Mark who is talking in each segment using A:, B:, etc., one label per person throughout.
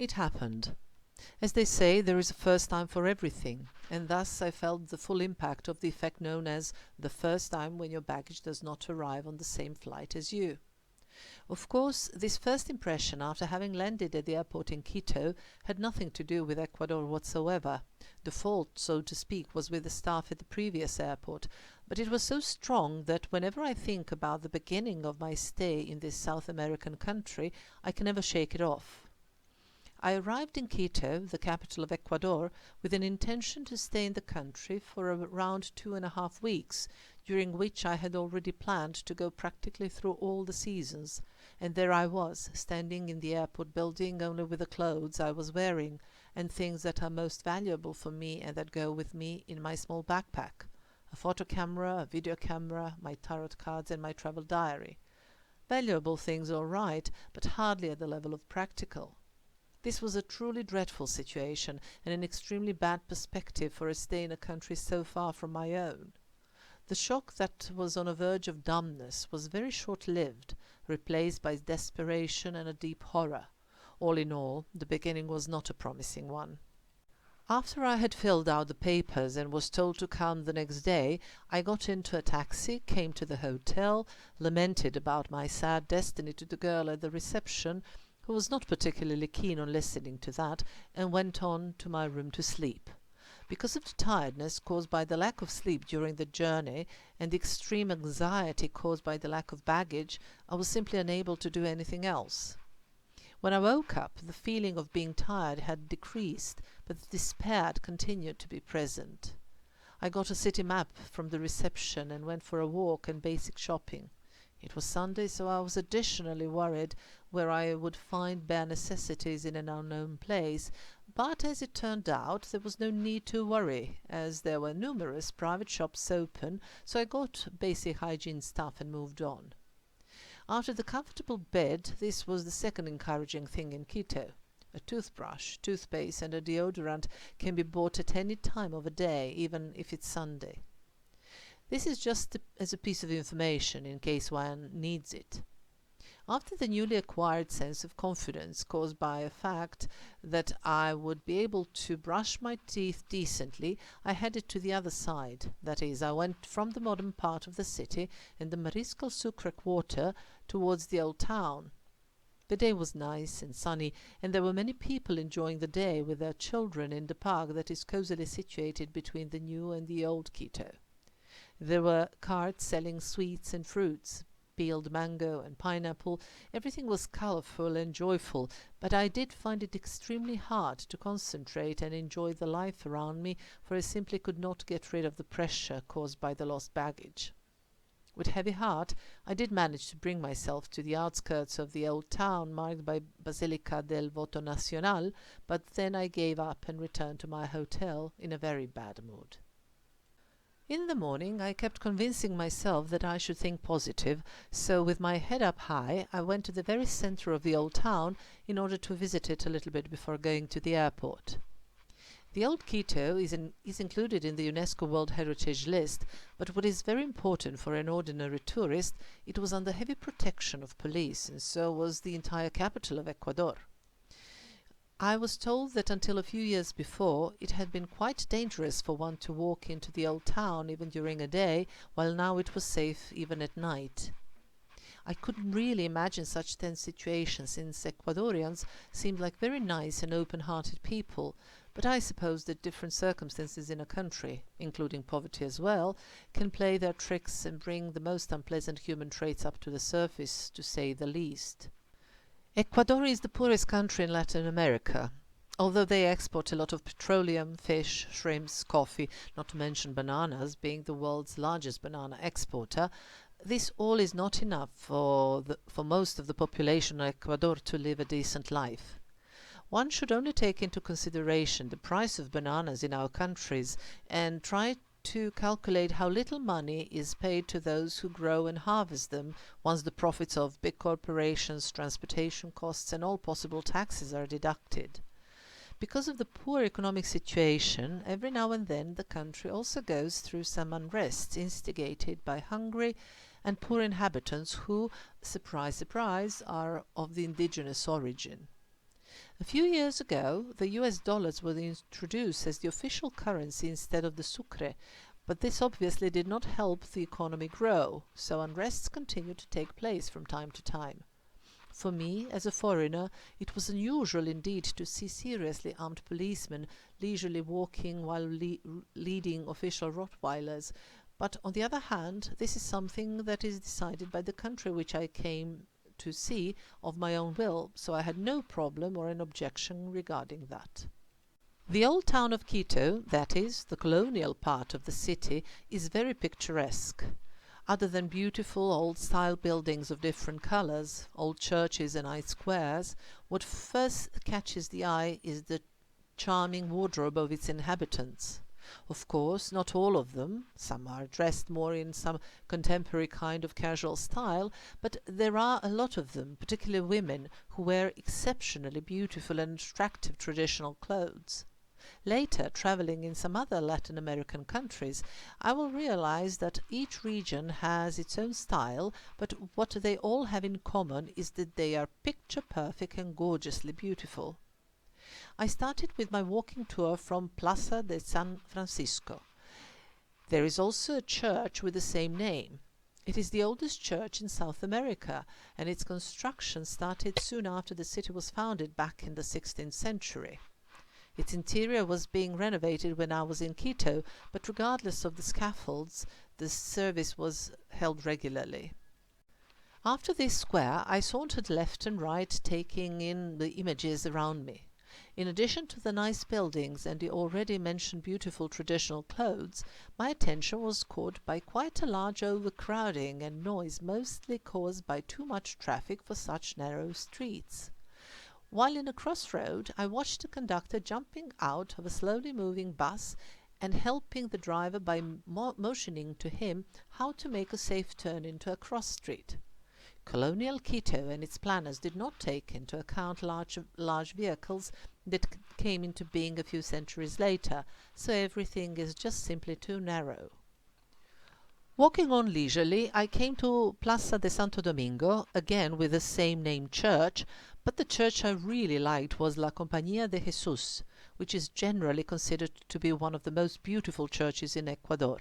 A: It happened. As they say, there is a first time for everything, and thus I felt the full impact of the effect known as the first time when your baggage does not arrive on the same flight as you. Of course, this first impression after having landed at the airport in Quito had nothing to do with Ecuador whatsoever. The fault, so to speak, was with the staff at the previous airport, but it was so strong that whenever I think about the beginning of my stay in this South American country, I can never shake it off. I arrived in Quito, the capital of Ecuador, with an intention to stay in the country for around 2.5 weeks, during which I had already planned to go practically through all the seasons, and there I was, standing in the airport building only with the clothes I was wearing, and things that are most valuable for me and that go with me in my small backpack: a photo camera, a video camera, my tarot cards and my travel diary. Valuable things all right, but hardly at the level of practical. This was a truly dreadful situation and an extremely bad perspective for a stay in a country so far from my own. The shock that was on a verge of dumbness was very short-lived, replaced by desperation and a deep horror. All in all, the beginning was not a promising one. After I had filled out the papers and was told to come the next day, I got into a taxi, came to the hotel, lamented about my sad destiny to the girl at the reception, who was not particularly keen on listening to that, and went on to my room to sleep. Because of the tiredness caused by the lack of sleep during the journey and the extreme anxiety caused by the lack of baggage, I was simply unable to do anything else. When I woke up, the feeling of being tired had decreased, but the despair had continued to be present. I got a city map from the reception and went for a walk and basic shopping. It was Sunday, so I was additionally worried where I would find bare necessities in an unknown place, but as it turned out, there was no need to worry, as there were numerous private shops open, so I got basic hygiene stuff and moved on. After the comfortable bed, this was the second encouraging thing in Quito. A toothbrush, toothpaste and a deodorant can be bought at any time of a day, even if it's Sunday. This is just as a piece of information in case one needs it. After the newly acquired sense of confidence caused by the fact that I would be able to brush my teeth decently, I headed to the other side. That is, I went from the modern part of the city and the Mariscal Sucre quarter towards the old town. The day was nice and sunny, and there were many people enjoying the day with their children in the park that is cosily situated between the new and the old Quito. There were carts selling sweets and fruits, peeled mango and pineapple. Everything was colourful and joyful, but I did find it extremely hard to concentrate and enjoy the life around me, for I simply could not get rid of the pressure caused by the lost baggage. With heavy heart, I did manage to bring myself to the outskirts of the old town marked by Basilica del Voto Nacional, but then I gave up and returned to my hotel in a very bad mood. In the morning I kept convincing myself that I should think positive, so with my head up high I went to the very centre of the old town in order to visit it a little bit before going to the airport. The old Quito is included in the UNESCO World Heritage List, but what is very important for an ordinary tourist, it was under heavy protection of police, and so was the entire capital of Ecuador. I was told that until a few years before it had been quite dangerous for one to walk into the old town even during a day, while now it was safe even at night. I couldn't really imagine such tense situations, since Ecuadorians seemed like very nice and open-hearted people, but I suppose that different circumstances in a country, including poverty as well, can play their tricks and bring the most unpleasant human traits up to the surface, to say the least. Ecuador is the poorest country in Latin America. Although they export a lot of petroleum, fish, shrimps, coffee, not to mention bananas, being the world's largest banana exporter, this all is not enough for most of the population of Ecuador to live a decent life. One should only take into consideration the price of bananas in our countries and try to calculate how little money is paid to those who grow and harvest them once the profits of big corporations, transportation costs and all possible taxes are deducted. Because of the poor economic situation, every now and then the country also goes through some unrest instigated by hungry and poor inhabitants who, surprise, surprise, are of the indigenous origin. A few years ago, the US dollars were introduced as the official currency instead of the sucre, but this obviously did not help the economy grow, so unrests continued to take place from time to time. For me, as a foreigner, it was unusual indeed to see seriously armed policemen leisurely walking while leading official Rottweilers. But on the other hand, this is something that is decided by the country which I came to see of my own will, so I had no problem or an objection regarding that. The old town of Quito, that is, the colonial part of the city, is very picturesque. Other than beautiful old-style buildings of different colors, old churches and nice squares, what first catches the eye is the charming wardrobe of its inhabitants. Of course, not all of them. Some are dressed more in some contemporary kind of casual style, but there are a lot of them, particularly women, who wear exceptionally beautiful and attractive traditional clothes. Later, traveling in some other Latin American countries, I will realize that each region has its own style, but what they all have in common is that they are picture perfect and gorgeously beautiful. I started with my walking tour from Plaza de San Francisco. There is also a church with the same name. It is the oldest church in South America, and its construction started soon after the city was founded back in the 16th century. Its interior was being renovated when I was in Quito, but regardless of the scaffolds, the service was held regularly. After this square, I sauntered left and right, taking in the images around me. In addition to the nice buildings and the already mentioned beautiful traditional clothes, my attention was caught by quite a large overcrowding and noise, mostly caused by too much traffic for such narrow streets. While in a crossroad, I watched the conductor jumping out of a slowly moving bus and helping the driver by motioning to him how to make a safe turn into a cross street. Colonial Quito and its planners did not take into account large vehicles that came into being a few centuries later, so everything is just simply too narrow. Walking on leisurely, I came to Plaza de Santo Domingo, again with the same name church, but the church I really liked was La Compañía de Jesús, which is generally considered to be one of the most beautiful churches in Ecuador.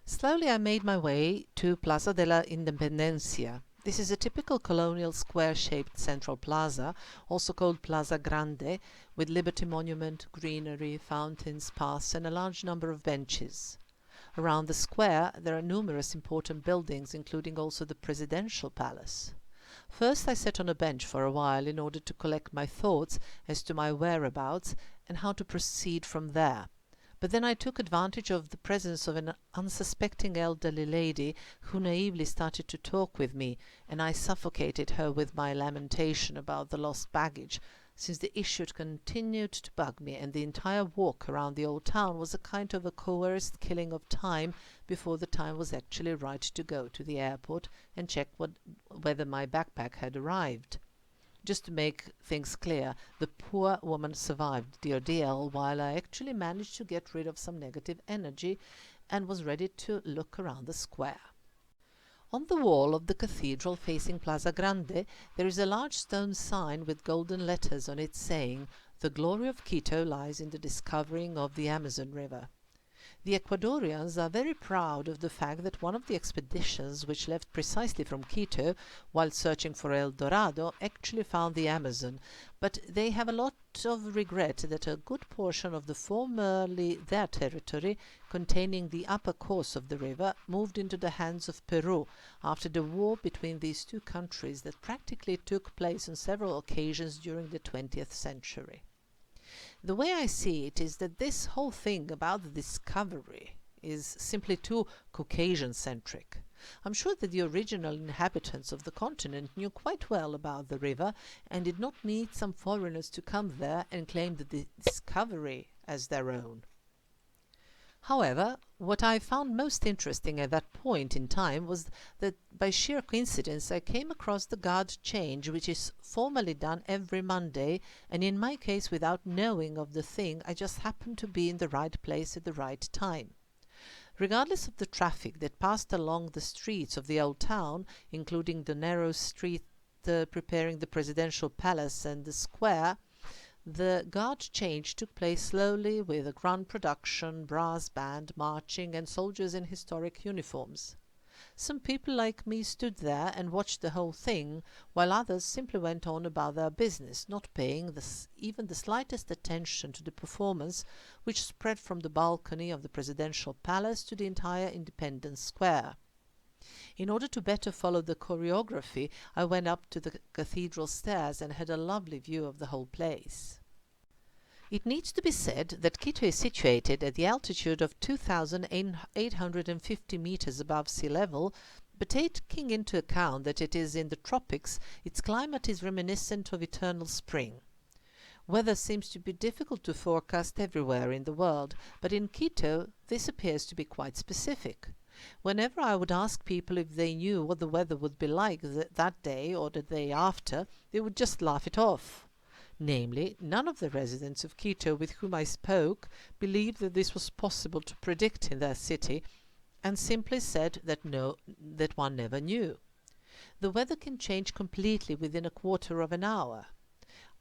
A: Slowly I made my way to Plaza de la Independencia. This is a typical colonial square-shaped central plaza, also called Plaza Grande, with Liberty Monument, greenery, fountains, paths, and a large number of benches. Around the square there are numerous important buildings, including also the presidential palace. First I sat on a bench for a while in order to collect my thoughts as to my whereabouts and how to proceed from there. But then I took advantage of the presence of an unsuspecting elderly lady who naively started to talk with me, and I suffocated her with my lamentation about the lost baggage, since the issue continued to bug me, and the entire walk around the old town was a kind of a coerced killing of time before the time was actually right to go to the airport and check whether my backpack had arrived. Just to make things clear, the poor woman survived the ordeal, while I actually managed to get rid of some negative energy and was ready to look around the square. On the wall of the cathedral facing Plaza Grande, there is a large stone sign with golden letters on it saying, "The glory of Quito lies in the discovering of the Amazon River." The Ecuadorians are very proud of the fact that one of the expeditions which left precisely from Quito while searching for El Dorado actually found the Amazon, but they have a lot of regret that a good portion of the formerly their territory, containing the upper course of the river, moved into the hands of Peru after the war between these two countries that practically took place on several occasions during the 20th century. The way I see it is that this whole thing about the discovery is simply too Caucasian-centric. I'm sure that the original inhabitants of the continent knew quite well about the river and did not need some foreigners to come there and claim the discovery as their own. However, what I found most interesting at that point in time was that by sheer coincidence I came across the guard change, which is formally done every Monday, and in my case, without knowing of the thing, I just happened to be in the right place at the right time. Regardless of the traffic that passed along the streets of the old town, including the narrow street preparing the presidential palace and the square, the guard change took place slowly with a grand production, brass band, marching, and soldiers in historic uniforms. Some people like me stood there and watched the whole thing, while others simply went on about their business, not paying even the slightest attention to the performance, which spread from the balcony of the presidential palace to the entire Independence Square. In order to better follow the choreography, I went up to the cathedral stairs and had a lovely view of the whole place. It needs to be said that Quito is situated at the altitude of 2,850 meters above sea level, but taking into account that it is in the tropics, its climate is reminiscent of eternal spring. Weather seems to be difficult to forecast everywhere in the world, but in Quito this appears to be quite specific. Whenever I would ask people if they knew what the weather would be like that day or the day after, they would just laugh it off. Namely, none of the residents of Quito with whom I spoke believed that this was possible to predict in their city, and simply said that one never knew. The weather can change completely within a quarter of an hour.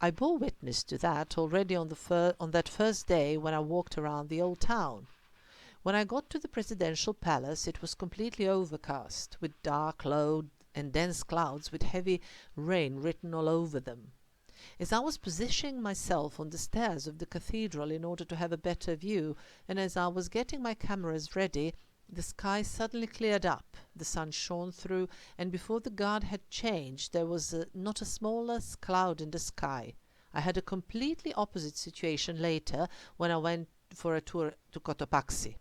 A: I bore witness to that already on that first day when I walked around the old town. When I got to the presidential palace, it was completely overcast, with dark, low, and dense clouds with heavy rain written all over them. As I was positioning myself on the stairs of the cathedral in order to have a better view, and as I was getting my cameras ready, the sky suddenly cleared up, the sun shone through, and before the guard had changed, there was not a smallest cloud in the sky. I had a completely opposite situation later when I went for a tour to Cotopaxi.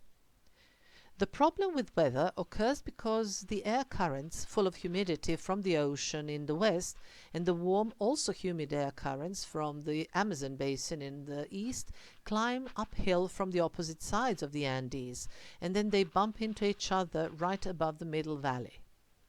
A: The problem with weather occurs because the air currents, full of humidity from the ocean in the west, and the warm, also humid air currents from the Amazon basin in the east, climb uphill from the opposite sides of the Andes, and then they bump into each other right above the middle valley.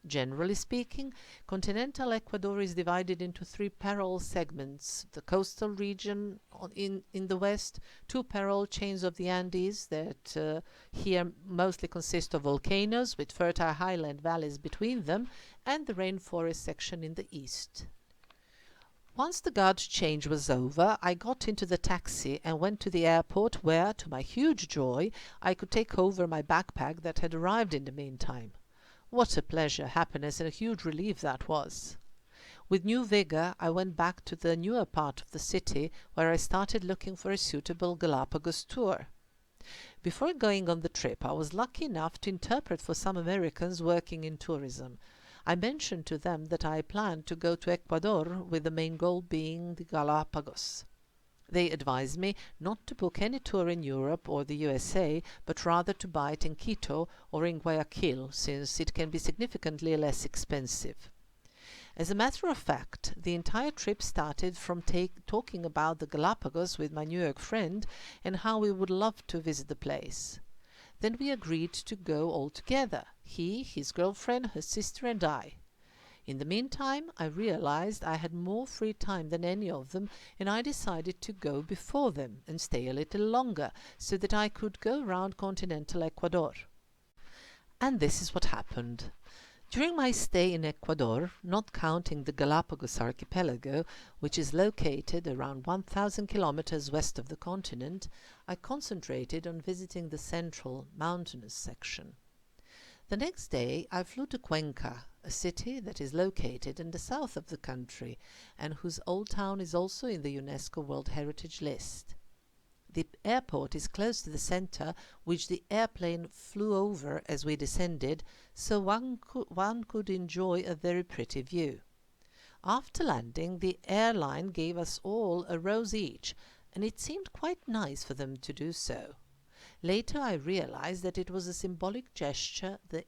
A: Generally speaking, continental Ecuador is divided into three parallel segments: the coastal region in the west, two parallel chains of the Andes that here mostly consist of volcanoes with fertile highland valleys between them, and the rainforest section in the east. Once the guard change was over, I got into the taxi and went to the airport where, to my huge joy, I could take over my backpack that had arrived in the meantime. What a pleasure, happiness, and a huge relief that was! With new vigor, I went back to the newer part of the city, where I started looking for a suitable Galapagos tour. Before going on the trip, I was lucky enough to interpret for some Americans working in tourism. I mentioned to them that I planned to go to Ecuador, with the main goal being the Galapagos. They advised me not to book any tour in Europe or the USA, but rather to buy it in Quito or in Guayaquil, since it can be significantly less expensive. As a matter of fact, the entire trip started from talking about the Galapagos with my New York friend and how we would love to visit the place. Then we agreed to go all together, he, his girlfriend, her sister, and I. In the meantime, I realized I had more free time than any of them, and I decided to go before them and stay a little longer, so that I could go round continental Ecuador. And this is what happened. During my stay in Ecuador, not counting the Galapagos archipelago, which is located around 1,000 kilometers west of the continent, I concentrated on visiting the central, mountainous section. The next day I flew to Cuenca, a city that is located in the south of the country and whose old town is also in the UNESCO World Heritage List. The airport is close to the center, which the airplane flew over as we descended, so one could enjoy a very pretty view. After landing, the airline gave us all a rose each, and it seemed quite nice for them to do so. Later I realized that it was a symbolic gesture, the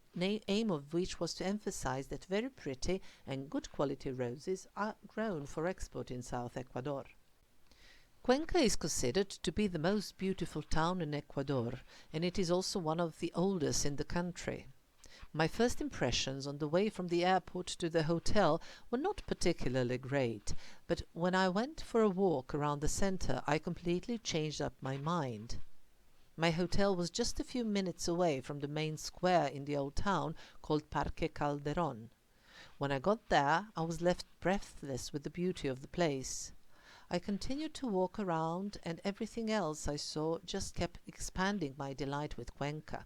A: aim of which was to emphasize that very pretty and good quality roses are grown for export in South Ecuador. Cuenca is considered to be the most beautiful town in Ecuador, and it is also one of the oldest in the country. My first impressions on the way from the airport to the hotel were not particularly great, but when I went for a walk around the center, I completely changed up my mind. My hotel was just a few minutes away from the main square in the old town called Parque Calderón. When I got there, I was left breathless with the beauty of the place. I continued to walk around, and everything else I saw just kept expanding my delight with Cuenca.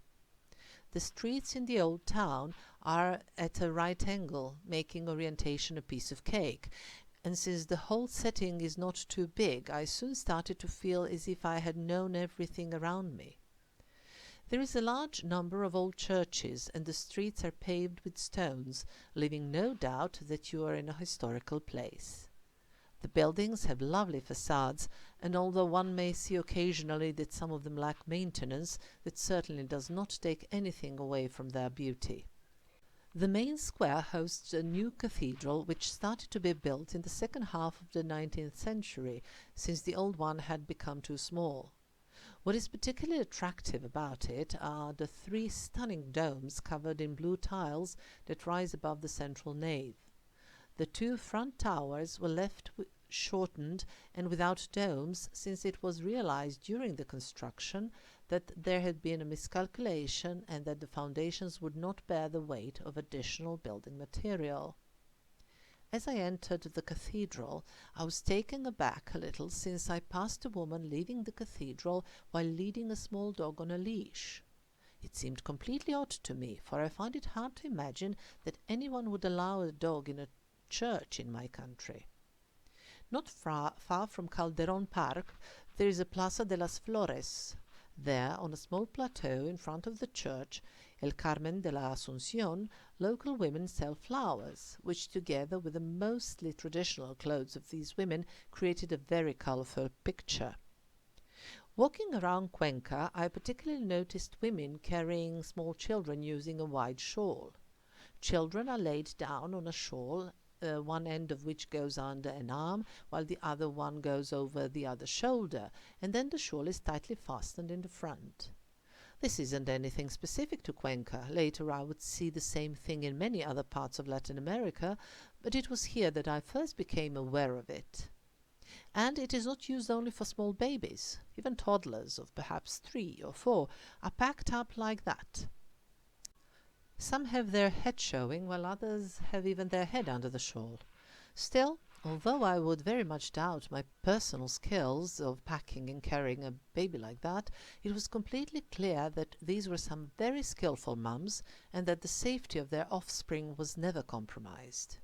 A: The streets in the old town are at a right angle, making orientation a piece of cake, and since the whole setting is not too big, I soon started to feel as if I had known everything around me. There is a large number of old churches, and the streets are paved with stones, leaving no doubt that you are in a historical place. The buildings have lovely facades, and although one may see occasionally that some of them lack maintenance, that certainly does not take anything away from their beauty. The main square hosts a new cathedral which started to be built in the second half of the 19th century, since the old one had become too small. What is particularly attractive about it are the three stunning domes covered in blue tiles that rise above the central nave. The two front towers were left shortened and without domes, since it was realized during the construction that there had been a miscalculation and that the foundations would not bear the weight of additional building material. As I entered the cathedral, I was taken aback a little, since I passed a woman leaving the cathedral while leading a small dog on a leash. It seemed completely odd to me, for I find it hard to imagine that anyone would allow a dog in a church in my country. Not far from Calderon Park, there is a Plaza de las Flores. There, on a small plateau in front of the church, El Carmen de la Asunción, local women sell flowers, which, together with the mostly traditional clothes of these women, created a very colorful picture. Walking around Cuenca, I particularly noticed women carrying small children using a wide shawl. Children are laid down on a shawl, one end of which goes under an arm, while the other one goes over the other shoulder, and then the shawl is tightly fastened in the front. This isn't anything specific to Cuenca. Later I would see the same thing in many other parts of Latin America, but it was here that I first became aware of it. And it is not used only for small babies. Even toddlers of perhaps 3 or 4 are packed up like that. Some have their head showing, while others have even their head under the shawl. Still, although I would very much doubt my personal skills of packing and carrying a baby like that, it was completely clear that these were some very skillful mums, and that the safety of their offspring was never compromised.